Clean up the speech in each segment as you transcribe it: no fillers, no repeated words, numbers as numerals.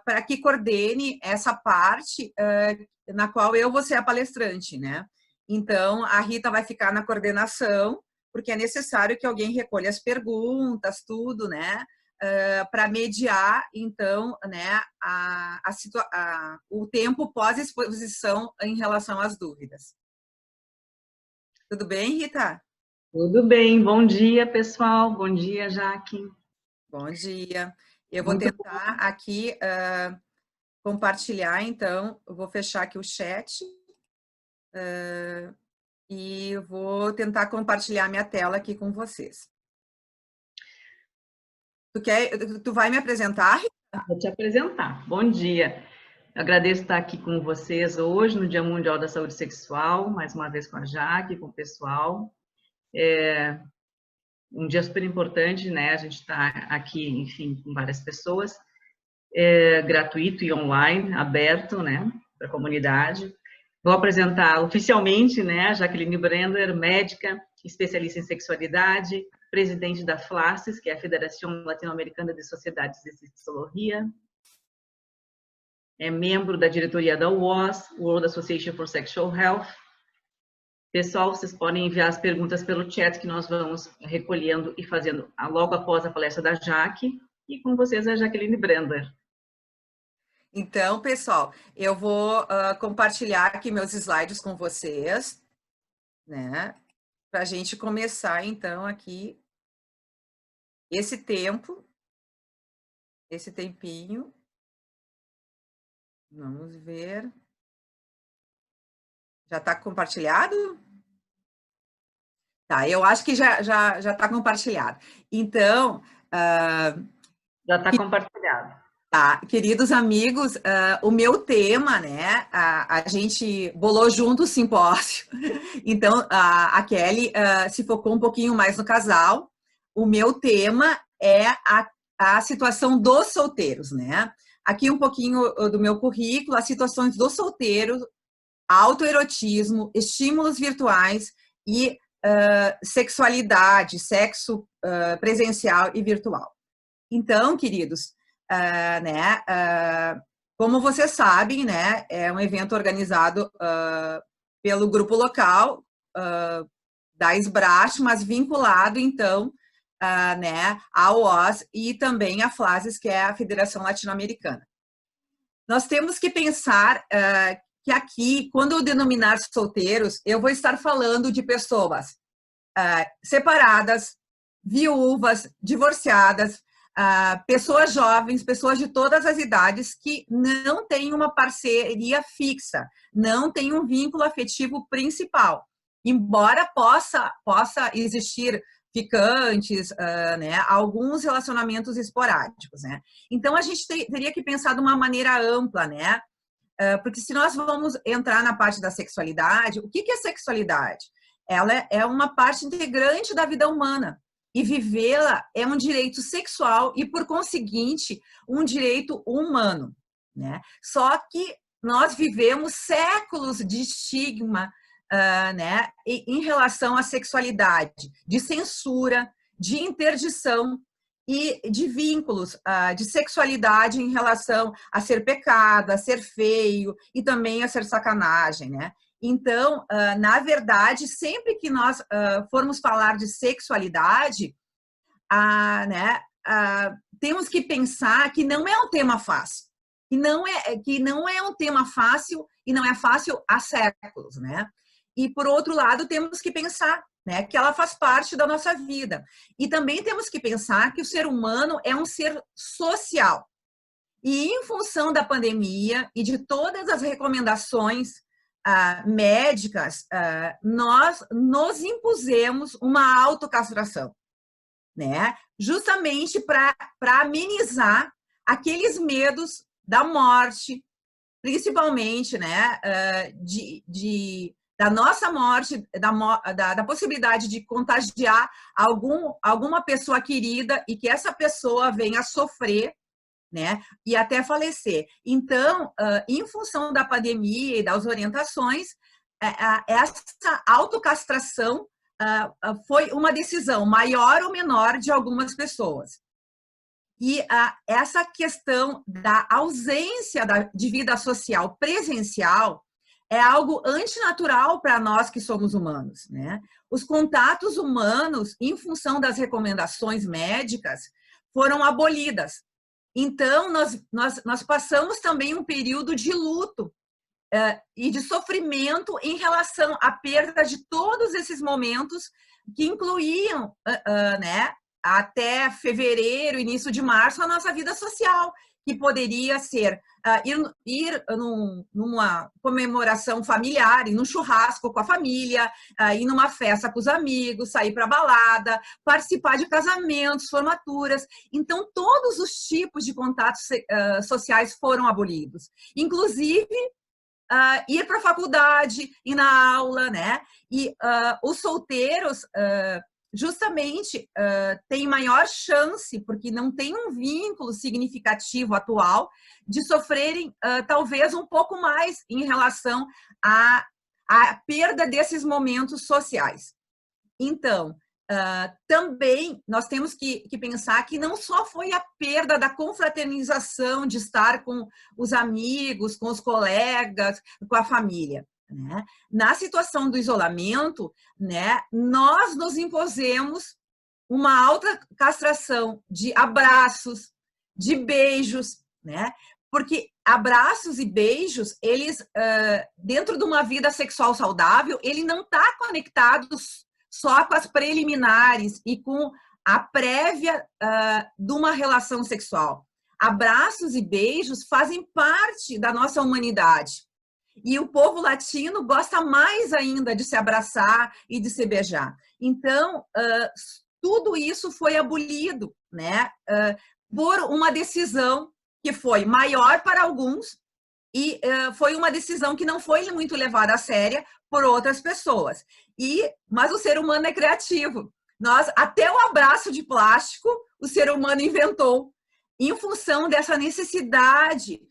para que coordene essa parte na qual eu vou ser a palestrante, né? Então, a Rita vai ficar na coordenação, porque é necessário que alguém recolha as perguntas, tudo, né? Para mediar, então, né, o tempo pós-exposição em relação às dúvidas. Tudo bem, Rita? Tudo bem. Bom dia, pessoal. Bom dia, Jaque. Bom dia. Eu vou Muito tentar aqui compartilhar, então, eu vou fechar aqui o chat e vou tentar compartilhar minha tela aqui com vocês. Tu vai me apresentar, Rita? Vou te apresentar. Bom dia. Eu agradeço estar aqui com vocês hoje, no Dia Mundial da Saúde Sexual, mais uma vez com a Jaque, com o pessoal. É um dia super importante, né? A gente está aqui, enfim, com várias pessoas, gratuito e online, aberto, né, para a comunidade. Vou apresentar oficialmente, né, a Jaqueline Brender, médica, especialista em sexualidade, presidente da FLACES, que é a Federação Latino-Americana de Sociedades de Sexologia, é membro da diretoria da WAS, World Association for Sexual Health. Pessoal, vocês podem enviar as perguntas pelo chat que nós vamos recolhendo e fazendo logo após a palestra da Jaque. E com vocês a Jaqueline Brender. Então, pessoal, eu vou compartilhar aqui meus slides com vocês, né? Para a gente começar, então, aqui esse tempinho. Vamos ver. Já está compartilhado? Tá, eu acho que já está compartilhado. Então... Já está compartilhado. Tá, queridos amigos, o meu tema, né, a gente bolou junto o simpósio, então a Kelly se focou um pouquinho mais no casal. O meu tema é a situação dos solteiros, né? Aqui um pouquinho do meu currículo, as situações dos solteiros, autoerotismo, estímulos virtuais e sexualidade, sexo presencial e virtual. Então, queridos, como vocês sabem, né, é um evento organizado pelo grupo local da SBRASH, mas vinculado, então, né, à OAS e também à FLACES, que é a Federação Latino-Americana. Nós temos que pensar que aqui, quando eu denominar solteiros, eu vou estar falando de pessoas separadas, viúvas, divorciadas, pessoas jovens, pessoas de todas as idades que não têm uma parceria fixa, não têm um vínculo afetivo principal. Embora possa existir ficantes, né, alguns relacionamentos esporádicos, né? Então, a gente teria que pensar de uma maneira ampla, né? Porque se nós vamos entrar na parte da sexualidade, o que é sexualidade? Ela é uma parte integrante da vida humana. E vivê-la é um direito sexual e, por conseguinte, um direito humano, né? Só que nós vivemos séculos de estigma, né, em relação à sexualidade, de censura, de interdição e de vínculos de sexualidade em relação a ser pecado, a ser feio e também a ser sacanagem, né? Então, na verdade, sempre que nós formos falar de sexualidade, né, temos que pensar que não é um tema fácil, que não é um tema fácil e não é fácil há séculos, né? E, por outro lado, temos que pensar, né, que ela faz parte da nossa vida. E também temos que pensar que o ser humano é um ser social. E, em função da pandemia e de todas as recomendações médicas, nós nos impusemos uma autocastração, né? Justamente para amenizar aqueles medos da morte, principalmente, né, da nossa morte, da possibilidade de contagiar alguma pessoa querida e que essa pessoa venha a sofrer, né, e até falecer. Então, em função da pandemia e das orientações, essa autocastração foi uma decisão maior ou menor de algumas pessoas. E essa questão da ausência de vida social presencial é algo antinatural para nós que somos humanos, né? Os contatos humanos, em função das recomendações médicas, foram abolidas. Então, nós passamos também um período de luto e de sofrimento em relação à perda de todos esses momentos que incluíam, né, até fevereiro, início de março, a nossa vida social, que poderia ser ir numa comemoração familiar, ir num churrasco com a família, ir numa festa com os amigos, sair para balada, participar de casamentos, formaturas. Então, todos os tipos de contatos sociais foram abolidos, inclusive ir para a faculdade, ir na aula, né? E os solteiros justamente têm maior chance, porque não tem um vínculo significativo atual, de sofrerem talvez um pouco mais em relação à perda desses momentos sociais. Então, também nós temos que pensar que não só foi a perda da confraternização, de estar com os amigos, com os colegas, com a família, né? Na situação do isolamento, né, nós nos impusemos uma alta castração de abraços, de beijos, né? Porque abraços e beijos, eles, dentro de uma vida sexual saudável, ele não está conectado só com as preliminares e com a prévia de uma relação sexual. Abraços e beijos fazem parte da nossa humanidade. E o povo latino gosta mais ainda de se abraçar e de se beijar. Então, tudo isso foi abolido, né, por uma decisão que foi maior para alguns e foi uma decisão que não foi muito levada a sério por outras pessoas. Mas o ser humano é criativo. Até o abraço de plástico, o ser humano inventou, em função dessa necessidade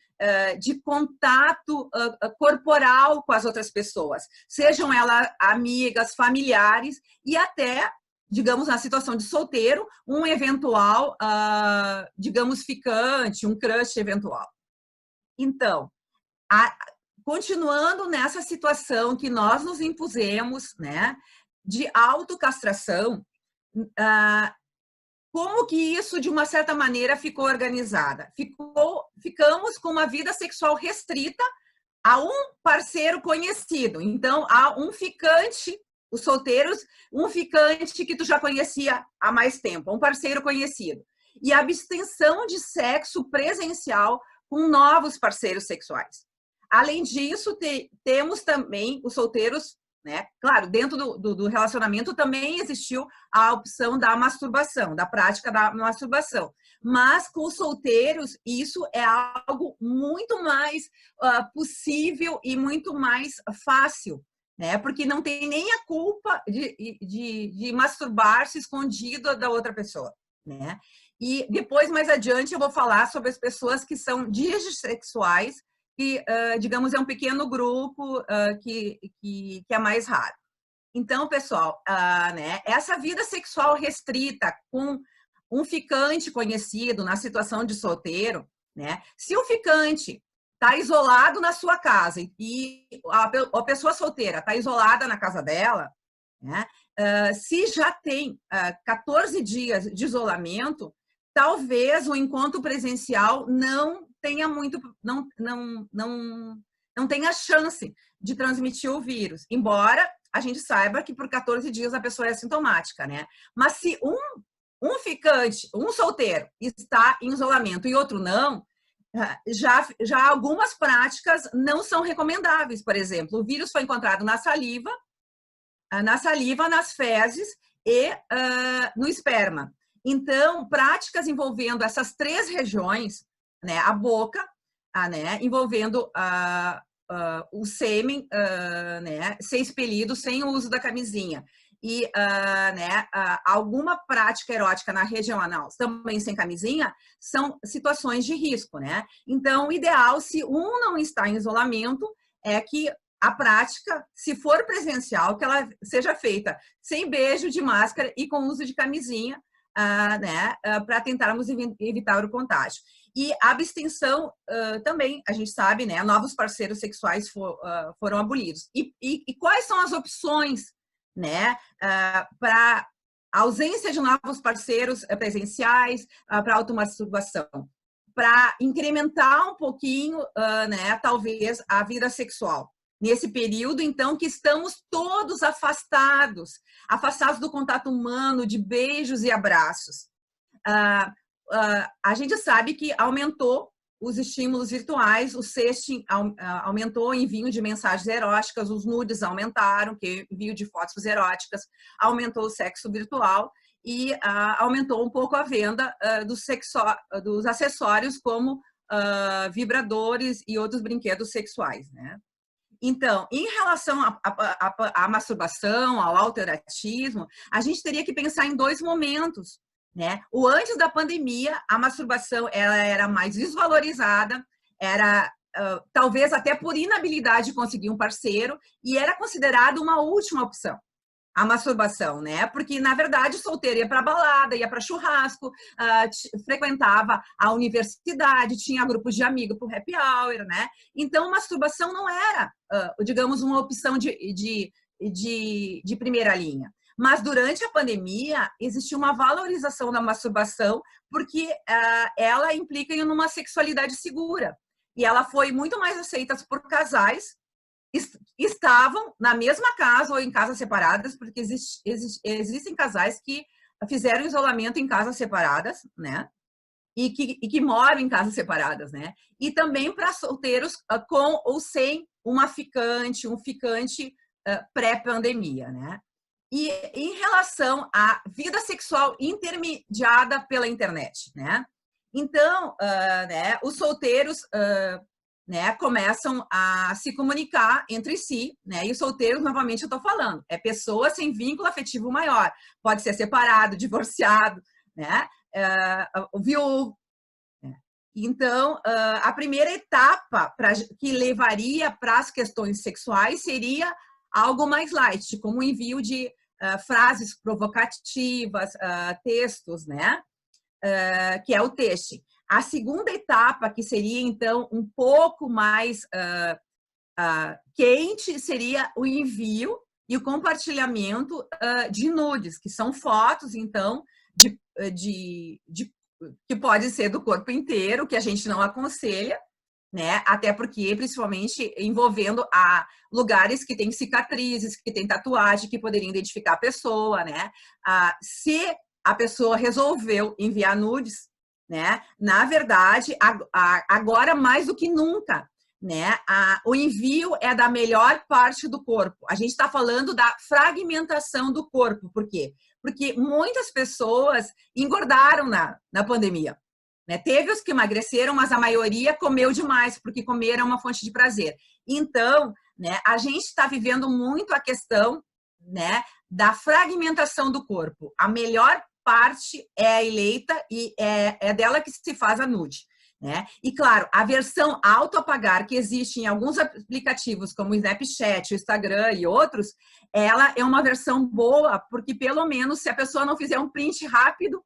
de contato corporal com as outras pessoas, sejam elas amigas, familiares e até, digamos, na situação de solteiro, um eventual, digamos, ficante, um crush eventual. Então, continuando nessa situação que nós nos impusemos, né, de autocastração, como que isso, de uma certa maneira, ficou organizada? Ficamos com uma vida sexual restrita a um parceiro conhecido. Então, há um ficante, os solteiros, um ficante que tu já conhecia há mais tempo, um parceiro conhecido. E a abstenção de sexo presencial com novos parceiros sexuais. Além disso, temos também os solteiros, né? Claro, dentro do relacionamento também existiu a opção da masturbação, da prática da masturbação. Mas com os solteiros, isso é algo muito mais possível e muito mais fácil, né? Porque não tem nem a culpa de masturbar-se escondido da outra pessoa, né? E depois, mais adiante, eu vou falar sobre as pessoas que são dissexuais, que, digamos, é um pequeno grupo que é mais raro. Então, pessoal, né, essa vida sexual restrita com um ficante conhecido na situação de solteiro, né, se o ficante está isolado na sua casa e a pessoa solteira está isolada na casa dela, né, se já tem 14 dias de isolamento, talvez o encontro presencial não tenha não tenha chance de transmitir o vírus, embora a gente saiba que por 14 dias a pessoa é assintomática, né? Mas se um ficante, um solteiro, está em isolamento e outro não, já algumas práticas não são recomendáveis. Por exemplo, o vírus foi encontrado na saliva, nas fezes e no esperma. Então, práticas envolvendo essas três regiões, né, a boca, né, envolvendo o sêmen, né, ser expelido sem o uso da camisinha, e né, alguma prática erótica na região anal, também sem camisinha, são situações de risco, né? Então, o ideal, se um não está em isolamento, é que a prática, se for presencial, que ela seja feita sem beijo, de máscara e com uso de camisinha, né, para tentarmos evitar o contágio. E a abstenção também, a gente sabe, né, novos parceiros sexuais foram abolidos. E quais são as opções, né, para ausência de novos parceiros presenciais, para automasturbação? Para incrementar um pouquinho, né, talvez, a vida sexual. Nesse período, então, que estamos todos afastados do contato humano, de beijos e abraços. A gente sabe que aumentou os estímulos virtuais, o sexting aumentou o envio de mensagens eróticas, os nudes aumentaram, que envio de fotos eróticas, aumentou o sexo virtual e aumentou um pouco a venda dos acessórios como vibradores e outros brinquedos sexuais, né? Então, em relação à masturbação, ao autoerotismo, a gente teria que pensar em 2 momentos, né? O antes da pandemia, a masturbação ela era mais desvalorizada, era talvez até por inabilidade de conseguir um parceiro, e era considerada uma última opção. A masturbação, né? Porque, na verdade, o solteiro ia para balada, ia para churrasco, frequentava a universidade, tinha grupos de amigos para o happy hour, né? Então, masturbação não era, digamos, uma opção de primeira linha. Mas, durante a pandemia, existiu uma valorização da masturbação, porque ela implica em uma sexualidade segura. E ela foi muito mais aceita por casais estavam na mesma casa ou em casas separadas, porque existem casais que fizeram isolamento em casas separadas, né? E que moram em casas separadas, né? E também para solteiros com ou sem um ficante pré-pandemia, né? E em relação à vida sexual intermediada pela internet, né? Então, né, os solteiros né, começam a se comunicar entre si, né? E os solteiros, novamente, eu estou falando, é pessoa sem vínculo afetivo maior, pode ser separado, divorciado, né? Viúvo. Né? Então, a primeira etapa que levaria para as questões sexuais seria algo mais light, como o envio de frases provocativas, textos, né? Que é o texto. A segunda etapa, que seria, então, um pouco mais quente, seria o envio e o compartilhamento de nudes, que são fotos, então, que pode ser do corpo inteiro, que a gente não aconselha, né? Até porque, principalmente, envolvendo lugares que têm cicatrizes, que têm tatuagem, que poderiam identificar a pessoa, né? Se a pessoa resolveu enviar nudes, né? Na verdade, agora mais do que nunca, né? O envio é da melhor parte do corpo. A gente está falando da fragmentação do corpo. Por quê? Porque muitas pessoas engordaram na pandemia. Né? Teve os que emagreceram, mas a maioria comeu demais, porque comer é uma fonte de prazer. Então, né, a gente está vivendo muito a questão, né, da fragmentação do corpo. A melhor parte é a eleita e é dela que se faz a nude. Né? E, claro, a versão autoapagar que existe em alguns aplicativos, como o Snapchat, o Instagram e outros, ela é uma versão boa, porque, pelo menos, se a pessoa não fizer um print rápido,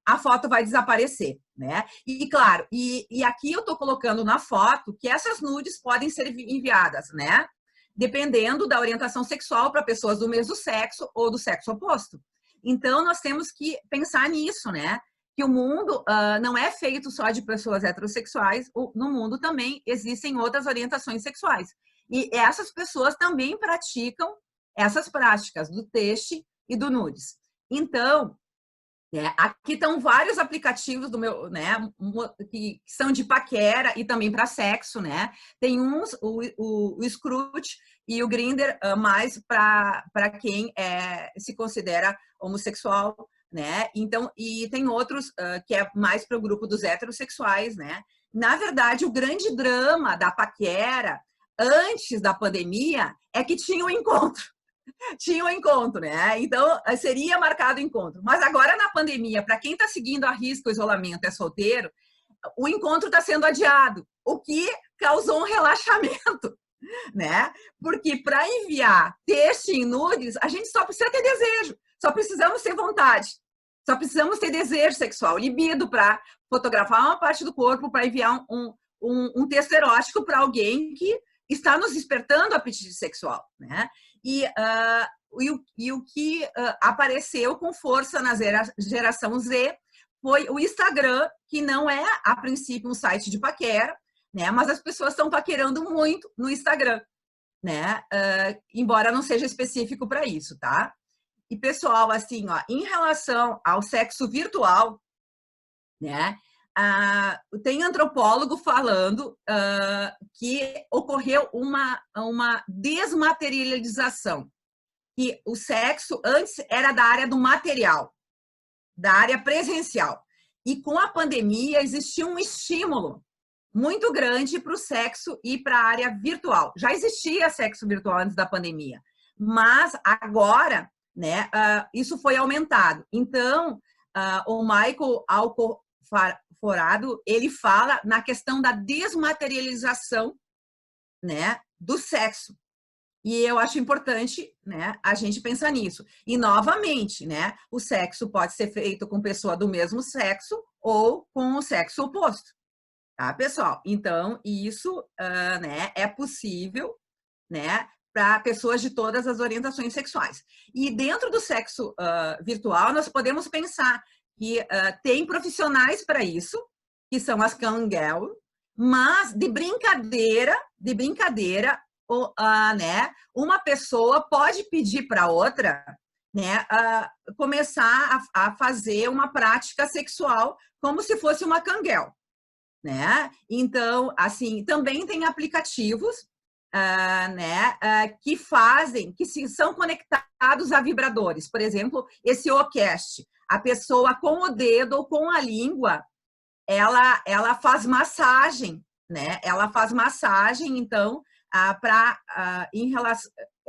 a foto vai desaparecer, né? E, claro, e aqui eu estou colocando na foto que essas nudes podem ser enviadas, né? Dependendo da orientação sexual para pessoas do mesmo sexo ou do sexo oposto. Então, nós temos que pensar nisso, né? Que o mundo não é feito só de pessoas heterossexuais, no mundo também existem outras orientações sexuais. E essas pessoas também praticam essas práticas do texto e do nudes. Então, aqui estão vários aplicativos do meu, né, que são de paquera e também para sexo, né? Tem uns, o Scrooge e o Grindr, mais para quem se considera homossexual, né? Então, e tem outros que é mais para o grupo dos heterossexuais, né? Na verdade, o grande drama da paquera antes da pandemia é que tinha um encontro. Tinha um encontro, né? Então, seria marcado o encontro. Mas agora, na pandemia, para quem está seguindo a risco o isolamento, é solteiro, o encontro está sendo adiado, o que causou um relaxamento, né? Porque para enviar texto em nudes, a gente só precisa ter desejo, só precisamos ter vontade. Só precisamos ter desejo sexual, libido, para fotografar uma parte do corpo, para enviar um texto erótico para alguém que está nos despertando o apetite sexual, né? E o que apareceu com força na geração Z foi o Instagram, que não é, a princípio, um site de paquera, né? Mas as pessoas estão paquerando muito no Instagram, né? Embora não seja específico para isso, tá? E, pessoal, assim, ó, em relação ao sexo virtual, né? Tem antropólogo falando que ocorreu uma desmaterialização, que o sexo antes era da área do material, da área presencial. E com a pandemia existiu um estímulo muito grande para o sexo e para a área virtual. Já existia sexo virtual antes da pandemia, mas agora, né, isso foi aumentado. Então, o Michael Alcoforado, ele fala na questão da desmaterialização, né, do sexo. E eu acho importante, né, a gente pensar nisso. E, novamente, né, o sexo pode ser feito com pessoa do mesmo sexo ou com o sexo oposto. Tá, pessoal? Então, isso né, é possível, né, para pessoas de todas as orientações sexuais. E dentro do sexo virtual, nós podemos pensar que tem profissionais para isso, que são as cam-girl, mas de brincadeira, né, uma pessoa pode pedir para outra, né, começar a fazer uma prática sexual como se fosse uma cam-girl, né? Então, assim, também tem aplicativos, né, que são conectados a vibradores. Por exemplo, esse Ocast, a pessoa com o dedo ou com a língua, ela faz massagem, né? Ela faz massagem, então,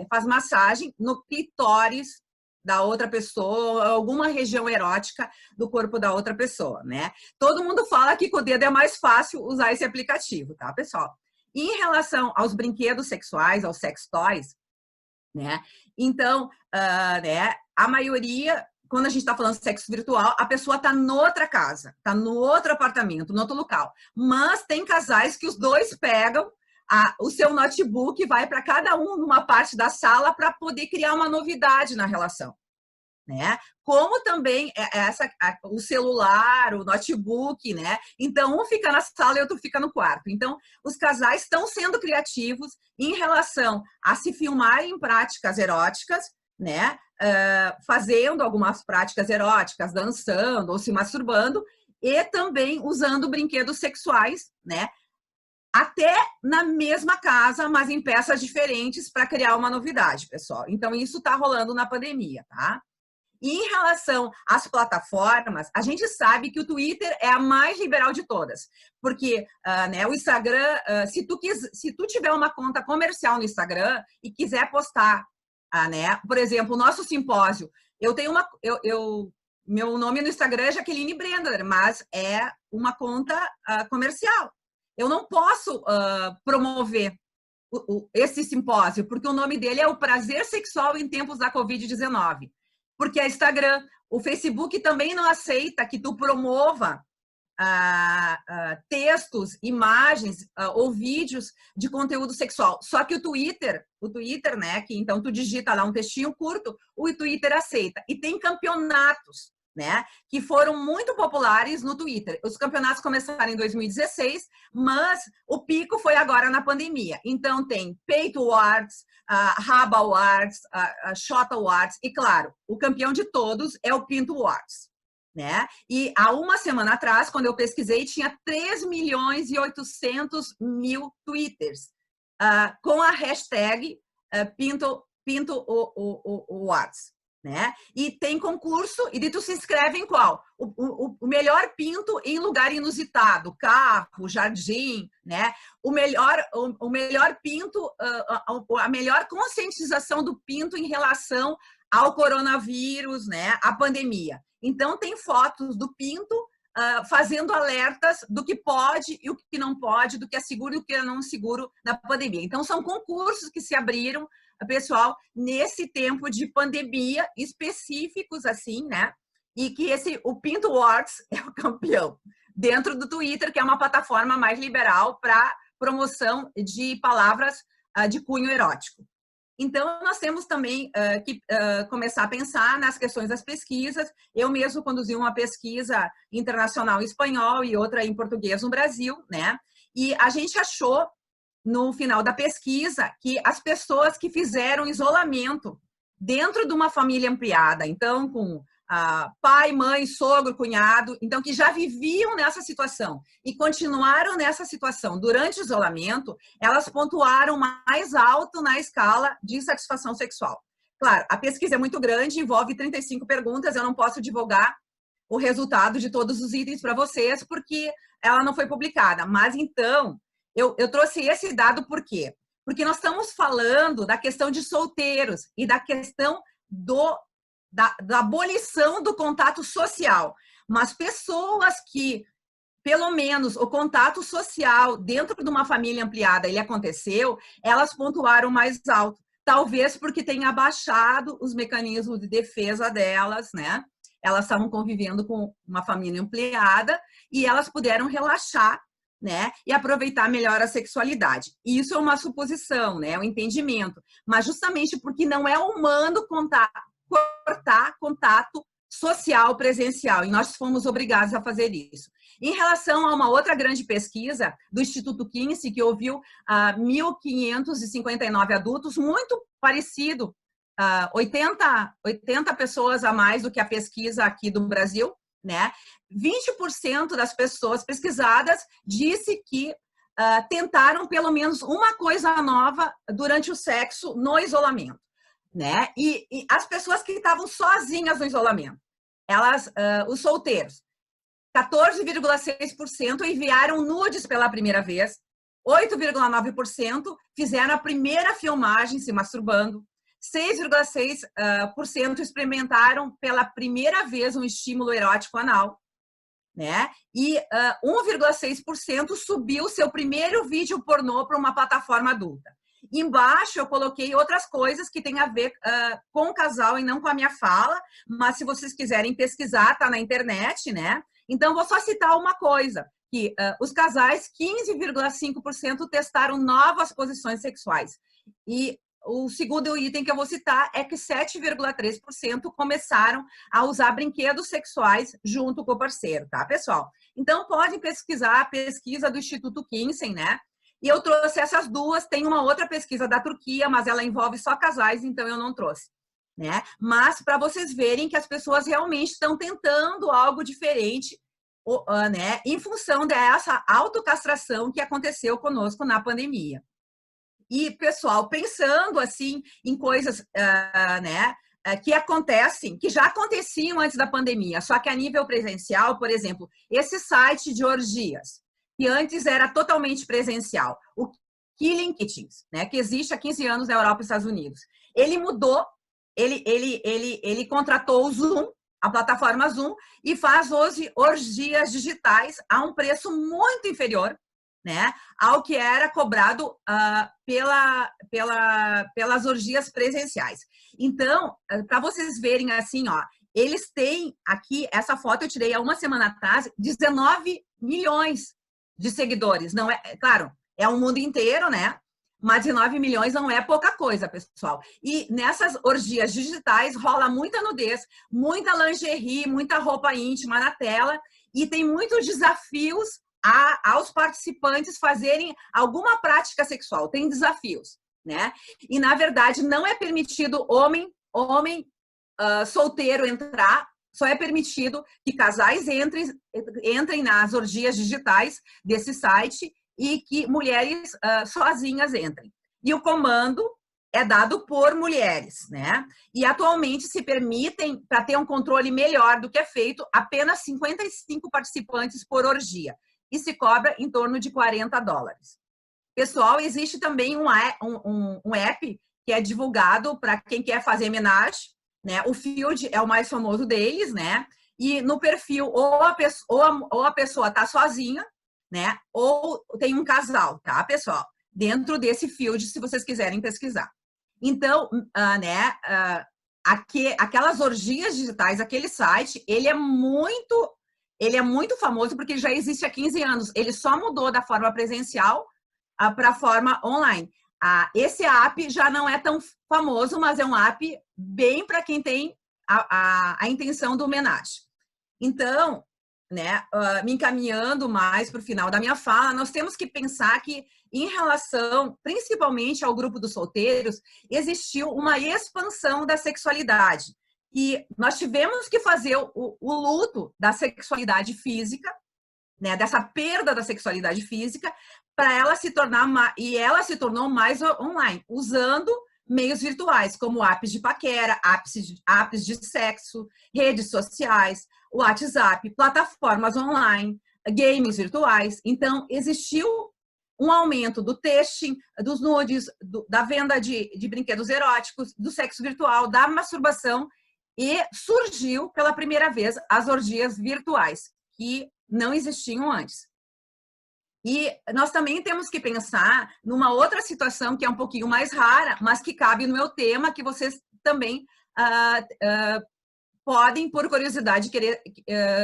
faz massagem no clitóris da outra pessoa, alguma região erótica do corpo da outra pessoa, né? Todo mundo fala que com o dedo é mais fácil usar esse aplicativo, tá, pessoal? E em relação aos brinquedos sexuais, aos sex toys, né? Então, né, a maioria, quando a gente está falando de sexo virtual, a pessoa está noutra casa, está no outro apartamento, no outro local. Mas tem casais que os dois pegam o seu notebook, vai para cada um numa parte da sala para poder criar uma novidade na relação, né? Como também o celular, o notebook, né? Então, um fica na sala e outro fica no quarto. Então, os casais estão sendo criativos em relação a se filmar em práticas eróticas, né? Fazendo algumas práticas eróticas, dançando ou se masturbando, e também usando brinquedos sexuais, né? Até na mesma casa, mas em peças diferentes para criar uma novidade, pessoal. Então, isso está rolando na pandemia, tá? E em relação às plataformas, a gente sabe que o Twitter é a mais liberal de todas, porque né, o Instagram, se tu tiver uma conta comercial no Instagram e quiser postar, né, por exemplo, o nosso simpósio, meu nome no Instagram é Jaqueline Brender, mas é uma conta comercial. Eu não posso promover esse simpósio, porque o nome dele é o Prazer Sexual em Tempos da Covid-19. Porque é Instagram, o Facebook também não aceita que tu promova textos, imagens ou vídeos de conteúdo sexual. Só que o Twitter, né, que então tu digita lá um textinho curto, o Twitter aceita. E tem campeonatos, né, que foram muito populares no Twitter. Os campeonatos começaram em 2016, mas o pico foi agora na pandemia. Então tem Peito Awards, Raba Awards, Shot Awards e, claro, o campeão de todos é o Pinto Awards, né? E há uma semana atrás, quando eu pesquisei, tinha 3.800.000 twitters com a hashtag Pinto Awards. Né? E tem concurso, e tu se inscreve em qual? O melhor pinto em lugar inusitado, carro, jardim, né? O melhor pinto, a melhor conscientização do pinto em relação ao coronavírus, né? A pandemia. Então, tem fotos do pinto fazendo alertas do que pode e o que não pode, do que é seguro e o que é não seguro na pandemia. Então, são concursos que se abriram, pessoal, nesse tempo de pandemia, específicos assim, né? e que o PintoWorks é o campeão dentro do Twitter, que é uma plataforma mais liberal para promoção de palavras de cunho erótico. Então, nós temos também que começar a pensar nas questões das pesquisas. Eu mesmo conduzi uma pesquisa internacional em espanhol e outra em português no Brasil, né? E a gente achou, no final da pesquisa, que as pessoas que fizeram isolamento dentro de uma família ampliada, então, com pai, mãe, sogro, cunhado, então, que já viviam nessa situação e continuaram nessa situação durante o isolamento, elas pontuaram mais alto na escala de insatisfação sexual. Claro, a pesquisa é muito grande, envolve 35 perguntas, eu não posso divulgar o resultado de todos os itens para vocês, porque ela não foi publicada. Mas, então, eu trouxe esse dado por quê? Porque nós estamos falando da questão de solteiros e da questão da abolição do contato social. Mas pessoas que, pelo menos, o contato social dentro de uma família ampliada, ele aconteceu, elas pontuaram mais alto. Talvez porque tenha abaixado os mecanismos de defesa delas, né? Elas estavam convivendo com uma família ampliada e elas puderam relaxar, né? E aproveitar melhor a sexualidade. Isso é uma suposição, né? Um entendimento. Mas justamente porque não é humano cortar contato social presencial, e nós fomos obrigados a fazer isso. Em relação a uma outra grande pesquisa do Instituto Kinsey, que ouviu 1.559 adultos, muito parecido, 80 pessoas a mais do que a pesquisa aqui do Brasil, né? 20% das pessoas pesquisadas disse que tentaram pelo menos uma coisa nova durante o sexo no isolamento, né? E as pessoas que estavam sozinhas no isolamento, os solteiros, 14,6% enviaram nudes pela primeira vez, 8,9% fizeram a primeira filmagem se masturbando, 6,6% experimentaram pela primeira vez um estímulo erótico anal, né? E 1,6% subiu seu primeiro vídeo pornô para uma plataforma adulta. Embaixo eu coloquei outras coisas que têm a ver com o casal e não com a minha fala, mas se vocês quiserem pesquisar, tá na internet, né? Então, vou só citar uma coisa, que os casais, 15,5% testaram novas posições sexuais. E o segundo item que eu vou citar é que 7,3% começaram a usar brinquedos sexuais junto com o parceiro, tá, pessoal? Então, podem pesquisar a pesquisa do Instituto Kinsey, né? E eu trouxe essas duas, tem uma outra pesquisa da Turquia, mas ela envolve só casais, então eu não trouxe, né? Mas para vocês verem que as pessoas realmente estão tentando algo diferente, né? Em função dessa autocastração que aconteceu conosco na pandemia. E, pessoal, pensando assim em coisas, né, que acontecem, que já aconteciam antes da pandemia, só que a nível presencial, por exemplo, esse site de orgias, que antes era totalmente presencial, o Killing Kitchens, né, que existe há 15 anos na Europa e Estados Unidos. Ele mudou, ele contratou o Zoom, a plataforma Zoom, e faz hoje orgias digitais a um preço muito inferior, né, ao que era cobrado pelas orgias presenciais. Então, para vocês verem assim, ó, eles têm aqui, essa foto eu tirei há uma semana atrás, 19 milhões de seguidores. Não é, claro, é o mundo inteiro, né? Mas 19 milhões não é pouca coisa, pessoal. E nessas orgias digitais rola muita nudez, muita lingerie, muita roupa íntima na tela, e tem muitos desafios aos participantes fazerem alguma prática sexual. Tem desafios, né? E, na verdade, não é permitido homem solteiro entrar, só é permitido que casais entrem nas orgias digitais desse site e que mulheres sozinhas entrem. E o comando é dado por mulheres, né? E atualmente se permitem, para ter um controle melhor do que é feito, apenas 55 participantes por orgia. E se cobra em torno de $40. Pessoal, existe também um app que é divulgado para quem quer fazer menage, né? O Field é o mais famoso deles, né? E no perfil, ou a pessoa está sozinha, né? Ou tem um casal, tá, pessoal? Dentro desse Field, se vocês quiserem pesquisar. Então, né? aquelas orgias digitais, aquele site, ele é muito famoso porque ele já existe há 15 anos. Ele só mudou da forma presencial para a forma online. Esse app já não é tão famoso, mas é um app bem para quem tem a intenção do homenagem. Então, né, me encaminhando mais para o final da minha fala, nós temos que pensar que, em relação, principalmente ao grupo dos solteiros, existiu uma expansão da sexualidade. E nós tivemos que fazer o luto da sexualidade física, né, dessa perda da sexualidade física, para ela se tornar, e ela se tornou mais online, usando meios virtuais, como apps de paquera, apps de sexo, redes sociais, WhatsApp, plataformas online, games virtuais. Então, existiu um aumento do texting, dos nudes, da venda de brinquedos eróticos, do sexo virtual, da masturbação, e surgiu pela primeira vez as orgias virtuais, que não existiam antes. E nós também temos que pensar numa outra situação que é um pouquinho mais rara, mas que cabe no meu tema, que vocês também podem, por curiosidade, querer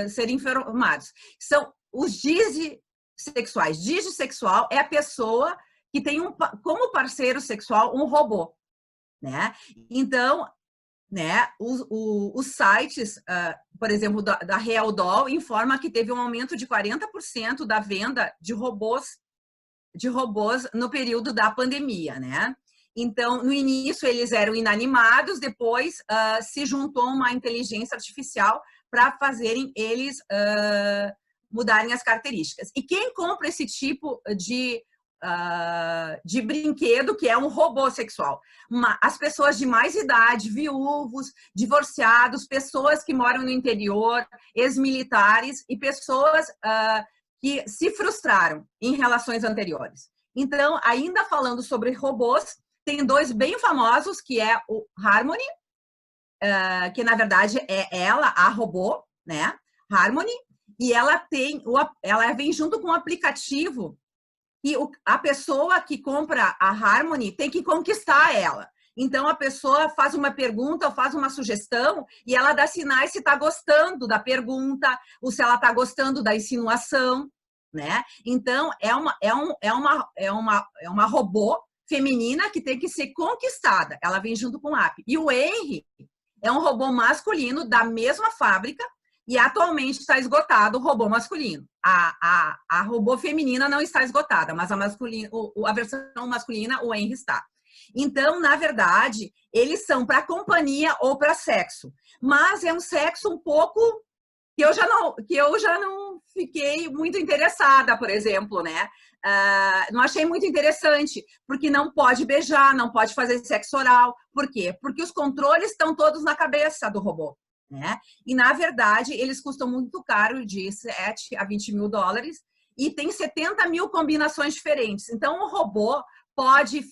ser informados. São os dissexuais. Dissexual é a pessoa que tem como parceiro sexual um robô, né? Então, né, os sites, por exemplo, da Real Doll, informa que teve um aumento de 40% da venda de robôs no período da pandemia, né? Então, no início, eles eram inanimados, depois se juntou uma inteligência artificial para fazerem eles mudarem as características. E quem compra esse tipo de brinquedo, que é um robô sexual? As pessoas de mais idade, viúvos, divorciados, pessoas que moram no interior, ex-militares e pessoas que se frustraram em relações anteriores. Então, ainda falando sobre robôs, tem dois bem famosos, que é o Harmony, que na verdade é ela, a robô, né? Harmony, e ela vem junto com um aplicativo e a pessoa que compra a Harmony tem que conquistar ela. Então, a pessoa faz uma pergunta ou faz uma sugestão e ela dá sinais se está gostando da pergunta ou se ela está gostando da insinuação, né? Então, é uma robô feminina que tem que ser conquistada. Ela vem junto com o app. E o Henry é um robô masculino da mesma fábrica, e atualmente está esgotado o robô masculino. A robô feminina não está esgotada, mas a versão masculina, o Henry está. Então, na verdade, eles são para companhia ou para sexo. Mas é um sexo um pouco que eu já não fiquei muito interessada, por exemplo, né? Não achei muito interessante, porque não pode beijar, não pode fazer sexo oral. Por quê? Porque os controles estão todos na cabeça do robô. Né? E, na verdade, eles custam muito caro, de 7 a 20 mil dólares, e tem 70 mil combinações diferentes. Então, o robô pode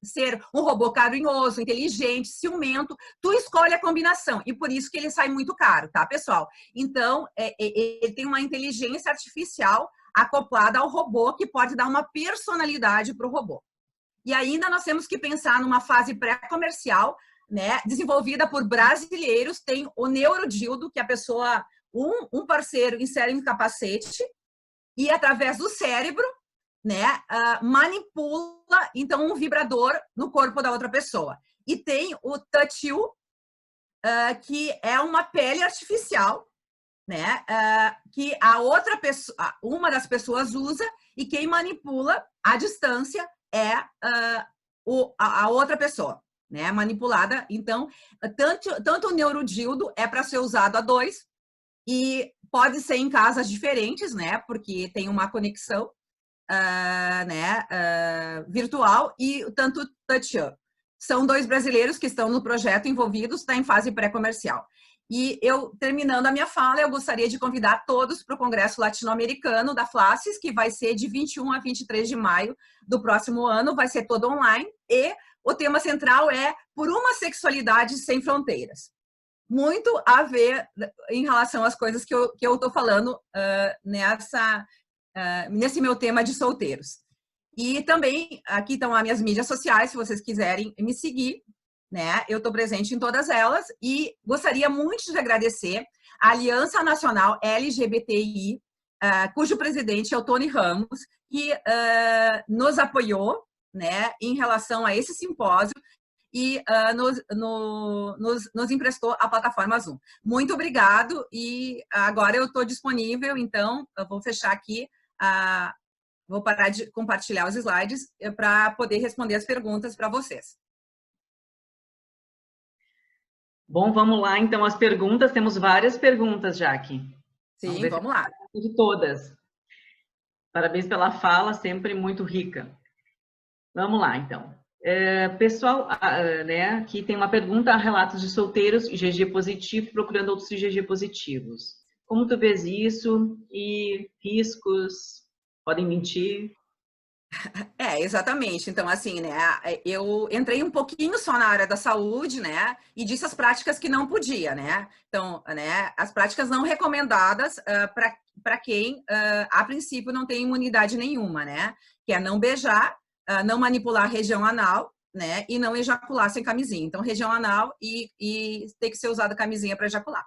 ser um robô carinhoso, inteligente, ciumento, tu escolhe a combinação, e por isso que ele sai muito caro, tá, pessoal? Então, ele tem uma inteligência artificial acoplada ao robô, que pode dar uma personalidade para o robô. E ainda nós temos que pensar numa fase pré-comercial, né, desenvolvida por brasileiros. Tem o neurodildo, que a pessoa, um parceiro insere um capacete e, através do cérebro, né, manipula, então, um vibrador no corpo da outra pessoa. E tem o Touch-You, que é uma pele artificial, né, que uma das pessoas usa, e quem manipula à distância é a outra pessoa, né, manipulada. Então, tanto o neurodildo é para ser usado a dois, e pode ser em casas diferentes, né, porque tem uma conexão virtual, e tanto Touch-You. São dois brasileiros que estão no projeto envolvidos, está em fase pré-comercial. E eu, terminando a minha fala, eu gostaria de convidar todos para o Congresso Latino-Americano da FLACES, que vai ser de 21 a 23 de maio do próximo ano, vai ser todo online, e o tema central é Por uma Sexualidade Sem Fronteiras. Muito a ver em relação às coisas que eu estou falando nesse meu tema de solteiros. E também, aqui estão as minhas mídias sociais, se vocês quiserem me seguir. né? Eu estou presente em todas elas e gostaria muito de agradecer a Aliança Nacional LGBTI, cujo presidente é o Tony Ramos, que nos apoiou, né, em relação a esse simpósio e nos emprestou a plataforma Zoom. Muito obrigado e agora eu estou disponível, então eu vou fechar aqui, vou parar de compartilhar os slides para poder responder as perguntas para vocês. Bom, vamos lá, então, as perguntas. Temos várias perguntas, Jaque. Sim, vamos lá. De todas. Parabéns pela fala, sempre muito rica. Vamos lá, então. Pessoal, né, aqui tem uma pergunta a relatos de solteiros IgG positivo procurando outros IgG positivos. Como tu vês isso? E riscos? Podem mentir? Exatamente. Então, assim, né, eu entrei um pouquinho só na área da saúde, né, e disse as práticas que não podia, né. Então, né, as práticas não recomendadas para quem, a princípio, não tem imunidade nenhuma, né, que é não beijar, não manipular a região anal, né, e não ejacular sem camisinha. Então, região anal e tem que ser usada camisinha para ejacular,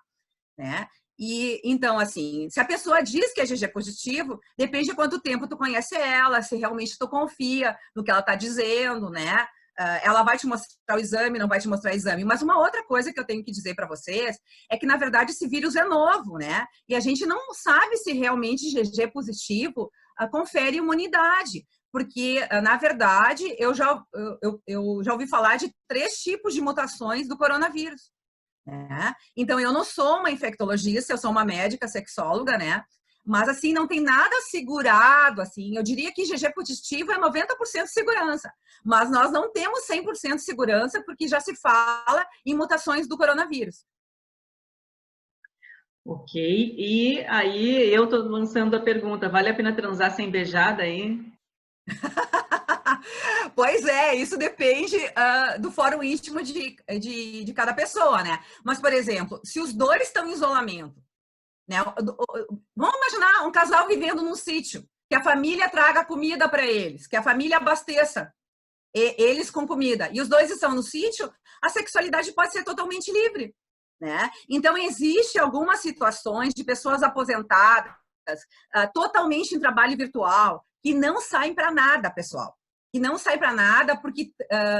né. E então, assim, se a pessoa diz que é IgG positivo, depende de quanto tempo tu conhece ela, se realmente tu confia no que ela está dizendo, né? Ela vai te mostrar o exame, não vai te mostrar o exame. Mas uma outra coisa que eu tenho que dizer para vocês é que, na verdade, esse vírus é novo, né? E a gente não sabe se realmente IgG positivo confere imunidade. Porque, na verdade, eu já ouvi falar de 3 tipos de mutações do coronavírus. Né? Então, eu não sou uma infectologista, eu sou uma médica sexóloga, né? Mas, assim, não tem nada assegurado, assim. Eu diria que IgG positivo é 90% de segurança. Mas nós não temos 100% de segurança porque já se fala em mutações do coronavírus. Ok. E aí, eu estou lançando a pergunta, vale a pena transar sem beijada, hein? Pois é, isso depende do fórum íntimo de cada pessoa, né? Mas, por exemplo, se os dois estão em isolamento, né? Vamos imaginar um casal vivendo num sítio, que a família traga comida para eles, que a família abasteça eles com comida, e os dois estão no sítio, a sexualidade pode ser totalmente livre, né? Então, existe algumas situações de pessoas aposentadas, totalmente em trabalho virtual, que não saem para nada, pessoal. Que não sai para nada porque,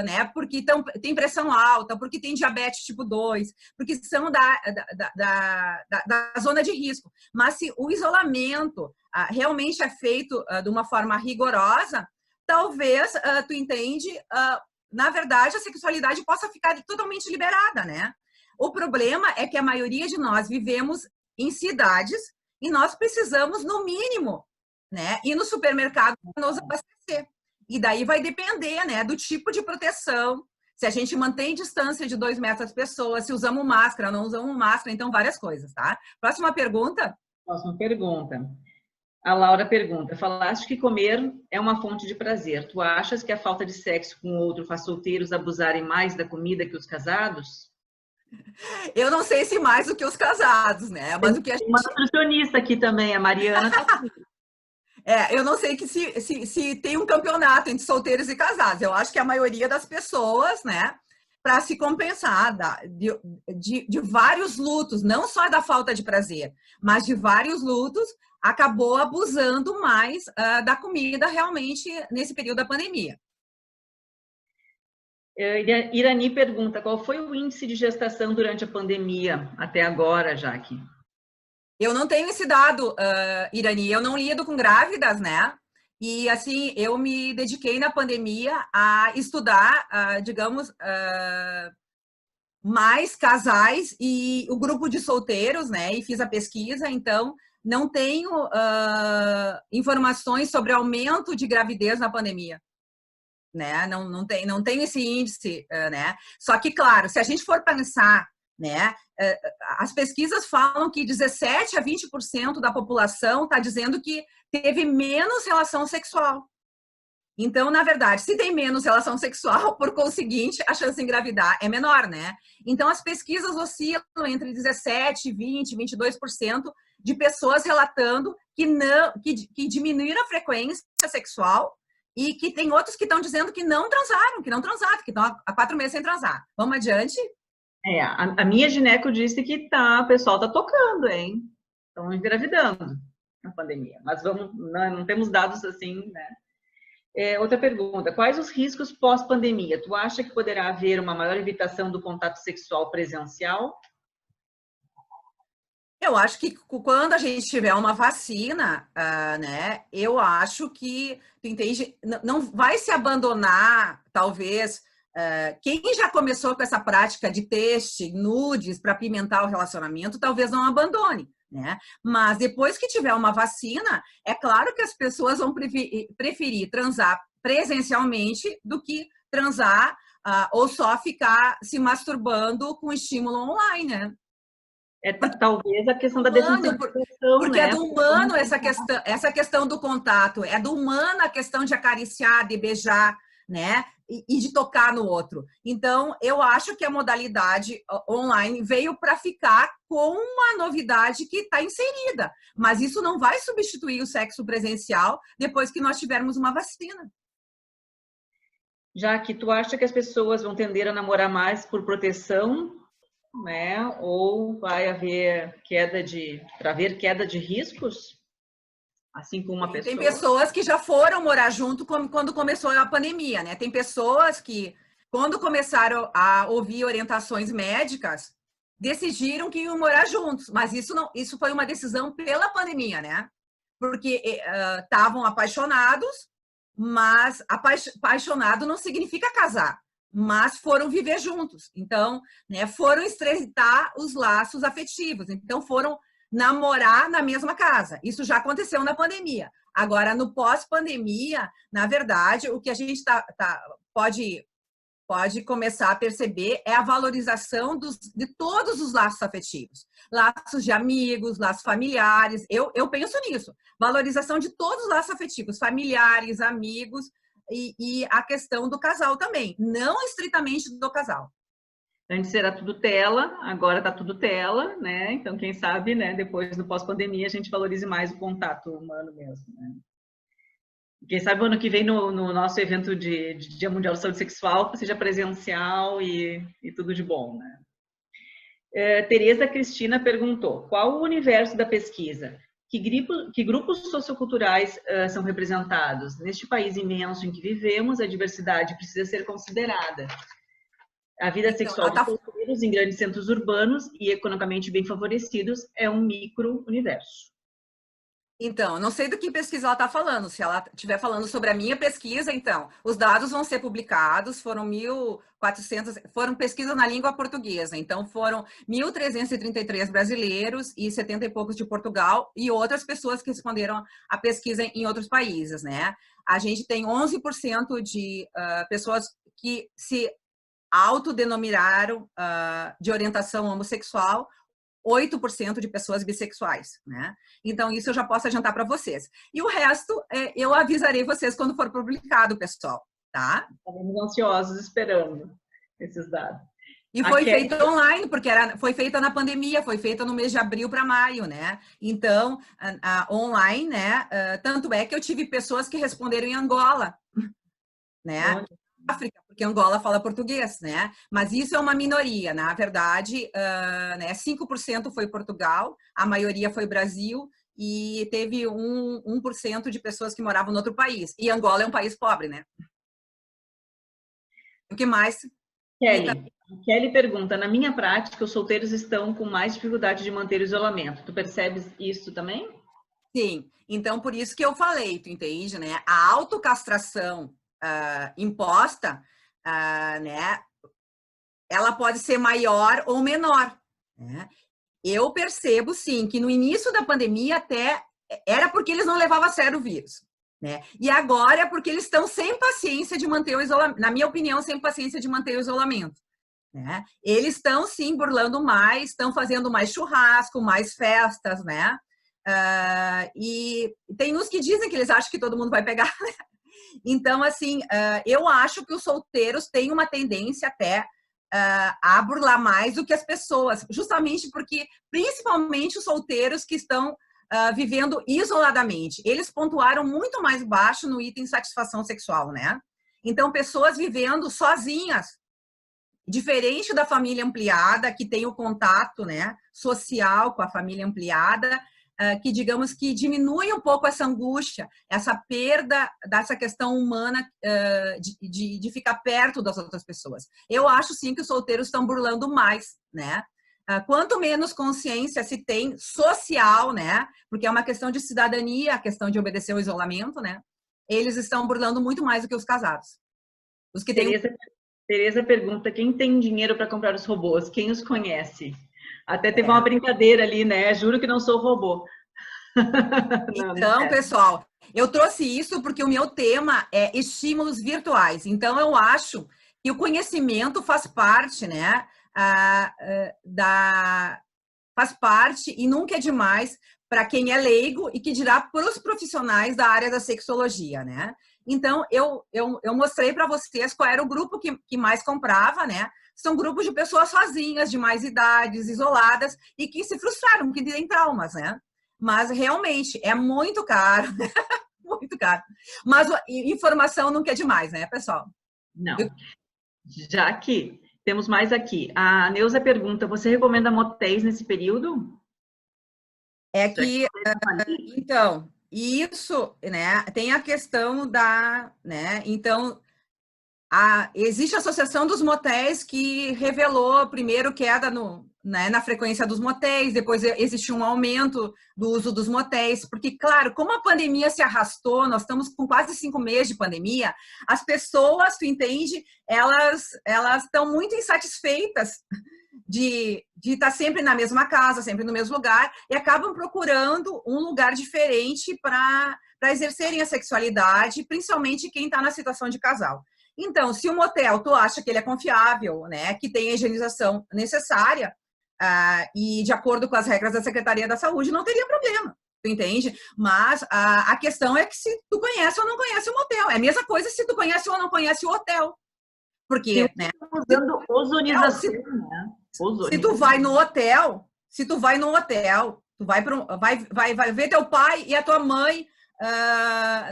né, porque tem pressão alta, porque tem diabetes tipo 2, porque são da zona de risco. Mas se o isolamento realmente é feito de uma forma rigorosa, talvez, tu entende, na verdade, a sexualidade possa ficar totalmente liberada, né? O problema é que a maioria de nós vivemos em cidades e nós precisamos, no mínimo, né, ir no supermercado para nos abastecer. E daí vai depender, né, do tipo de proteção, se a gente mantém distância de 2 metros das pessoas, se usamos máscara, não usamos máscara, então várias coisas, tá? Próxima pergunta. Próxima pergunta. A Laura pergunta, falaste que comer é uma fonte de prazer. Tu achas que a falta de sexo com o outro faz solteiros abusarem mais da comida que os casados? Eu não sei se mais do que os casados, né? Mas o que a gente... Uma nutricionista aqui também, a Mariana tá aqui. Eu não sei que se tem um campeonato entre solteiros e casados. Eu acho que a maioria das pessoas, né, para se compensar de vários lutos, não só da falta de prazer, mas de vários lutos, acabou abusando mais da comida realmente nesse período da pandemia. Irani pergunta, qual foi o índice de gestação durante a pandemia até agora, Jaque? Eu não tenho esse dado, Irani, eu não lido com grávidas, né? E, assim, eu me dediquei na pandemia a estudar, digamos, mais casais e o grupo de solteiros, né? E fiz a pesquisa, então não tenho informações sobre aumento de gravidez na pandemia, né? Não tem esse índice, né? Só que, claro, se a gente for pensar, né? As pesquisas falam que 17 a 20% da população está dizendo que teve menos relação sexual. Então, na verdade, se tem menos relação sexual, por conseguinte, a chance de engravidar é menor, né? Então, as pesquisas oscilam entre 17, 20, 22% de pessoas relatando que diminuíram a frequência sexual E que tem outros que estão dizendo que não transaram, que estão há 4 meses sem transar. Vamos adiante? A minha gineco disse que o pessoal tá tocando, hein? Estão engravidando na pandemia. Mas não temos dados assim, né? Outra pergunta, quais os riscos pós-pandemia? Tu acha que poderá haver uma maior evitação do contato sexual presencial? Eu acho que quando a gente tiver uma vacina, né, eu acho que, tu entende, não vai se abandonar, talvez, quem já começou com essa prática de teste, nudes, para apimentar o relacionamento, talvez não abandone, né? Mas depois que tiver uma vacina, é claro que as pessoas vão preferir transar presencialmente do que transar ou só ficar se masturbando com estímulo online, né? Talvez a questão da Humano, desintoxicação, porque é né? do humano essa questão do contato, é do humano a questão de acariciar, de beijar, né? E de tocar no outro. Então, eu acho que a modalidade online veio para ficar com uma novidade que está inserida, mas isso não vai substituir o sexo presencial depois que nós tivermos uma vacina. Já que tu acha que as pessoas vão tender a namorar mais por proteção, né? Ou vai haver queda de riscos, assim como uma pessoa. Tem pessoas que já foram morar junto quando começou a pandemia, né? Tem pessoas que, quando começaram a ouvir orientações médicas, decidiram que iam morar juntos, mas isso foi uma decisão pela pandemia, né? Porque estavam apaixonados, mas apaixonado não significa casar, mas foram viver juntos. Então, né, foram estreitar os laços afetivos. Então, foram namorar na mesma casa. Isso já aconteceu na pandemia. Agora, no pós-pandemia, na verdade, o que a gente pode começar a perceber é a valorização de todos os laços afetivos. Laços de amigos, laços familiares. Eu penso nisso. Valorização de todos os laços afetivos, familiares, amigos e a questão do casal também. Não estritamente do casal. Antes era tudo tela, agora está tudo tela, né? Então, quem sabe, né, depois do pós-pandemia, a gente valorize mais o contato humano mesmo, né? Quem sabe o ano que vem, no nosso evento de Dia Mundial de Saúde Sexual, seja presencial e tudo de bom, né? Tereza Cristina perguntou, qual o universo da pesquisa? Que grupos socioculturais são representados? Neste país imenso em que vivemos, a diversidade precisa ser considerada. A vida sexual dos solteiros em grandes centros urbanos e economicamente bem favorecidos é um micro-universo. Então, não sei do que pesquisa ela está falando. Se ela estiver falando sobre a minha pesquisa, então, os dados vão ser publicados, foram 1.400, foram pesquisas na língua portuguesa, então foram 1.333 brasileiros e 70 e poucos de Portugal e outras pessoas que responderam a pesquisa em outros países, né? A gente tem 11% de pessoas que se autodenominaram de orientação homossexual, 8% de pessoas bissexuais, né? Então, isso eu já posso adiantar para vocês. E o resto, eu avisarei vocês quando for publicado, pessoal, tá? Estamos ansiosos esperando esses dados. E foi feito online, porque foi feita na pandemia, foi feita no mês de abril para maio, né? Então, online, né? Tanto é que eu tive pessoas que responderam em Angola, né? África, porque Angola fala português, né? Mas isso é uma minoria, na verdade, né? 5% foi Portugal, a maioria foi Brasil e teve 1% de pessoas que moravam no outro país. E Angola é um país pobre, né? O que mais? Kelly pergunta, na minha prática, os solteiros estão com mais dificuldade de manter o isolamento. Tu percebes isso também? Sim. Então, por isso que eu falei, tu entende, né? A autocastração imposta, né, ela pode ser maior ou menor, né? Eu percebo, sim, que no início da pandemia até era porque eles não levavam a sério o vírus, né? E agora é porque eles estão sem paciência de manter o isolamento, na minha opinião, sem paciência de manter o isolamento, né? Eles estão, sim, burlando mais, estão fazendo mais churrasco, mais festas, né? E tem uns que dizem que eles acham que todo mundo vai pegar, né? Então, assim, eu acho que os solteiros têm uma tendência até a burlar mais do que as pessoas, justamente porque, principalmente os solteiros que estão vivendo isoladamente. Eles pontuaram muito mais baixo no item satisfação sexual, né? Então, pessoas vivendo sozinhas, diferente da família ampliada, que tem o contato, né, social com a família ampliada, que digamos que diminui um pouco essa angústia, essa perda dessa questão humana de ficar perto das outras pessoas. Eu acho sim que os solteiros estão burlando mais, né? Quanto menos consciência se tem social, né? Porque é uma questão de cidadania, a questão de obedecer ao isolamento, né? Eles estão burlando muito mais do que os casados. Os que têm... Tereza pergunta, quem tem dinheiro para comprar os robôs? Quem os conhece? Até teve uma brincadeira ali, né? Juro que não sou robô. Então, pessoal, eu trouxe isso porque o meu tema é estímulos virtuais. Então, eu acho que o conhecimento faz parte, né? Faz parte e nunca é demais para quem é leigo e que dirá para os profissionais da área da sexologia, né? Então, eu mostrei para vocês qual era o grupo que mais comprava, né? São grupos de pessoas sozinhas, de mais idades, isoladas, e que se frustraram, que têm traumas, né? Mas, realmente, é muito caro, muito caro. Mas informação nunca é demais, né, pessoal? Não. Já que temos mais aqui. A Neuza pergunta, você recomenda motéis nesse período? É que, então, isso, né, tem a questão né, então, existe a Associação dos Motéis que revelou primeiro queda na frequência dos motéis, depois existe um aumento do uso dos motéis, porque, claro, como a pandemia se arrastou, nós estamos com quase 5 meses de pandemia, as pessoas, tu entende, elas estão muito insatisfeitas de estar sempre na mesma casa, sempre no mesmo lugar, e acabam procurando um lugar diferente para exercerem a sexualidade, principalmente quem está na situação de casal. Então, se o motel, tu acha que ele é confiável, né, que tem a higienização necessária, e de acordo com as regras da Secretaria da Saúde, não teria problema, tu entende? Mas a questão é que se tu conhece ou não conhece o motel. É a mesma coisa se tu conhece ou não conhece o hotel. Porque, né? Usando ozonização, né? Se tu vai no hotel, tu vai ver teu pai e a tua mãe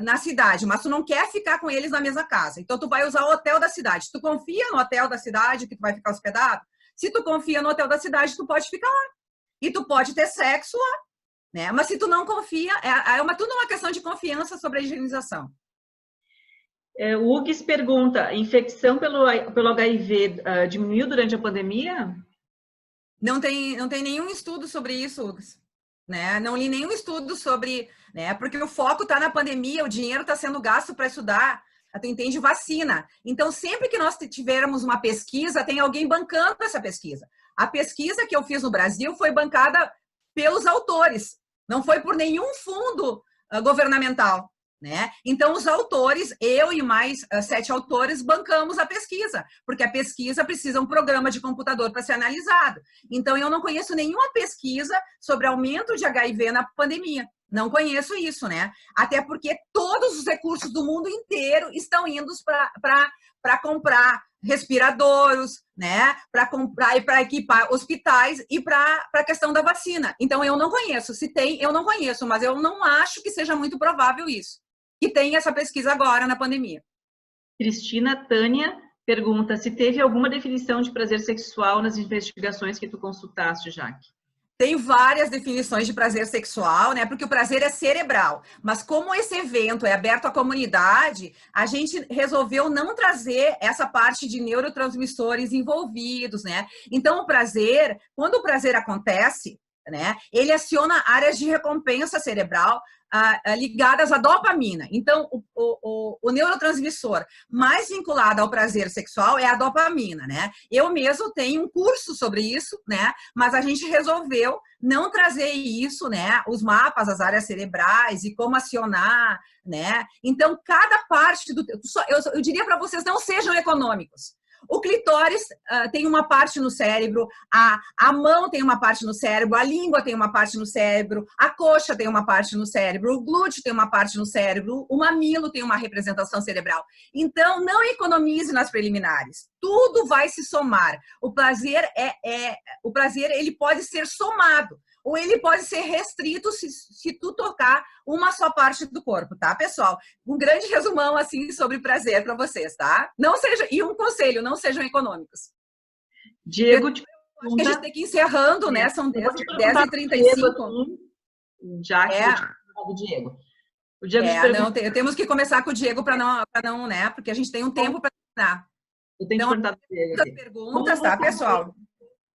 na cidade, mas tu não quer ficar com eles na mesma casa. Então, tu vai usar o hotel da cidade. Tu confia no hotel da cidade que tu vai ficar hospedado? Se tu confia no hotel da cidade, tu pode ficar lá. E tu pode ter sexo lá, né? Mas se tu não confia, tudo uma questão de confiança sobre a higienização. O Hugues pergunta, infecção pelo HIV diminuiu durante a pandemia? Não tem nenhum estudo sobre isso, Hugues. Né? Não li nenhum estudo sobre, né? Porque o foco está na pandemia, o dinheiro está sendo gasto para estudar, tu entende, vacina. Então, sempre que nós tivermos uma pesquisa, tem alguém bancando essa pesquisa. A pesquisa que eu fiz no Brasil foi bancada pelos autores, não foi por nenhum fundo governamental. Né? Então, os autores, eu e mais 7 autores, bancamos a pesquisa, porque a pesquisa precisa de um programa de computador para ser analisado. Então, eu não conheço nenhuma pesquisa sobre aumento de HIV na pandemia. Não conheço isso, né? Até porque todos os recursos do mundo inteiro estão indo para comprar respiradores, né? Para comprar e para equipar hospitais e para a questão da vacina. Então, eu não conheço. Se tem, eu não conheço, mas eu não acho que seja muito provável isso. Que tem essa pesquisa agora na pandemia. Cristina Tânia pergunta se teve alguma definição de prazer sexual nas investigações que tu consultaste, Jaque. Tem várias definições de prazer sexual, né? Porque o prazer é cerebral. Mas como esse evento é aberto à comunidade, a gente resolveu não trazer essa parte de neurotransmissores envolvidos, né? Então, quando o prazer acontece, né? Ele aciona áreas de recompensa cerebral ligadas à dopamina. Então, o neurotransmissor mais vinculado ao prazer sexual é a dopamina, né? Eu mesmo tenho um curso sobre isso, né? Mas a gente resolveu não trazer isso, né? Os mapas, as áreas cerebrais e como acionar, né? Então, cada parte eu diria para vocês, não sejam econômicos. O clitóris tem uma parte no cérebro, a mão tem uma parte no cérebro, a língua tem uma parte no cérebro, a coxa tem uma parte no cérebro, o glúteo tem uma parte no cérebro, o mamilo tem uma representação cerebral. Então, não economize nas preliminares. Tudo vai se somar. O prazer ele pode ser somado. ou ele pode ser restrito se tu tocar uma só parte do corpo, tá, pessoal? Um grande resumão, assim, sobre prazer para vocês, tá? Não seja, e um conselho, não sejam econômicos. Diego, Acho que a gente tem que ir encerrando, né? São 10h35. Já que o Diego. O Diego não, temos que começar com o Diego para não, né? Porque a gente tem um tempo para terminar. Eu tenho que perguntar para ele. Perguntas, tá, pessoal?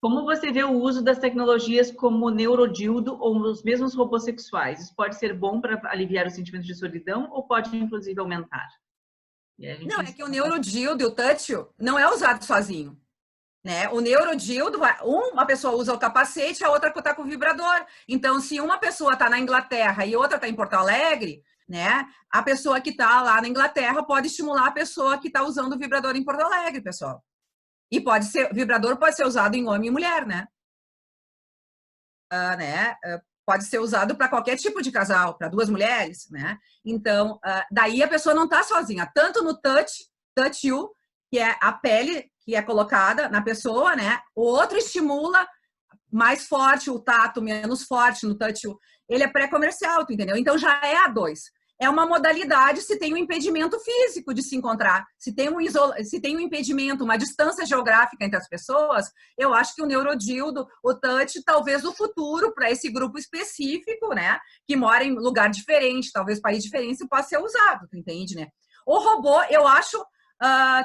Como você vê o uso das tecnologias como neurodildo ou os mesmos robôs sexuais? Isso pode ser bom para aliviar os sentimentos de solidão ou pode, inclusive, aumentar? Não, é que o neurodildo e o touch não é usado sozinho. Né? O neurodildo, uma pessoa usa o capacete, a outra está com o vibrador. Então, se uma pessoa está na Inglaterra e outra está em Porto Alegre, né? A pessoa que está lá na Inglaterra pode estimular a pessoa que está usando o vibrador em Porto Alegre, pessoal. E o vibrador pode ser usado em homem e mulher, né? Pode ser usado para qualquer tipo de casal, para duas mulheres, né? Então, daí a pessoa não está sozinha. Tanto no touch you, que é a pele que é colocada na pessoa, né? O outro estimula mais forte, o tato menos forte no touch you. Ele é pré-comercial, tu entendeu? Então já é A2. É uma modalidade se tem um impedimento físico de se encontrar. Se tem um impedimento, uma distância geográfica entre as pessoas, eu acho que o neurodildo, o touch, talvez no futuro, para esse grupo específico, né? Que mora em lugar diferente, talvez país diferente, possa ser usado, tu entende, né? O robô, eu acho...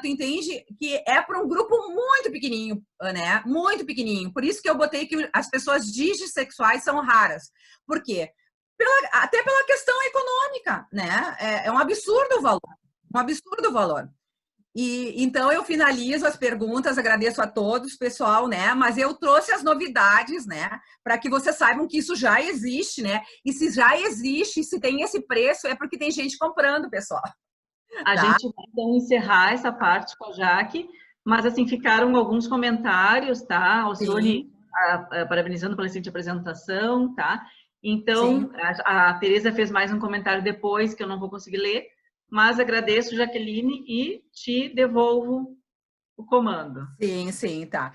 tu entende que é para um grupo muito pequenininho, né? Muito pequenininho. Por isso que eu botei que as pessoas dissexuais são raras. Por quê? Até pela questão econômica, né? É um absurdo o valor. Um absurdo o valor. E então eu finalizo as perguntas, agradeço a todos, pessoal, né? Mas eu trouxe as novidades, né? Para que vocês saibam que isso já existe, né? E se já existe, se tem esse preço, é porque tem gente comprando, pessoal. A gente vai, então, encerrar essa parte com a Jaque, mas, assim, ficaram alguns comentários, tá? O Sony parabenizando pela excelente apresentação, tá? Então, a Tereza fez mais um comentário depois, que eu não vou conseguir ler, mas agradeço, Jaqueline, e te devolvo o comando. Sim, tá.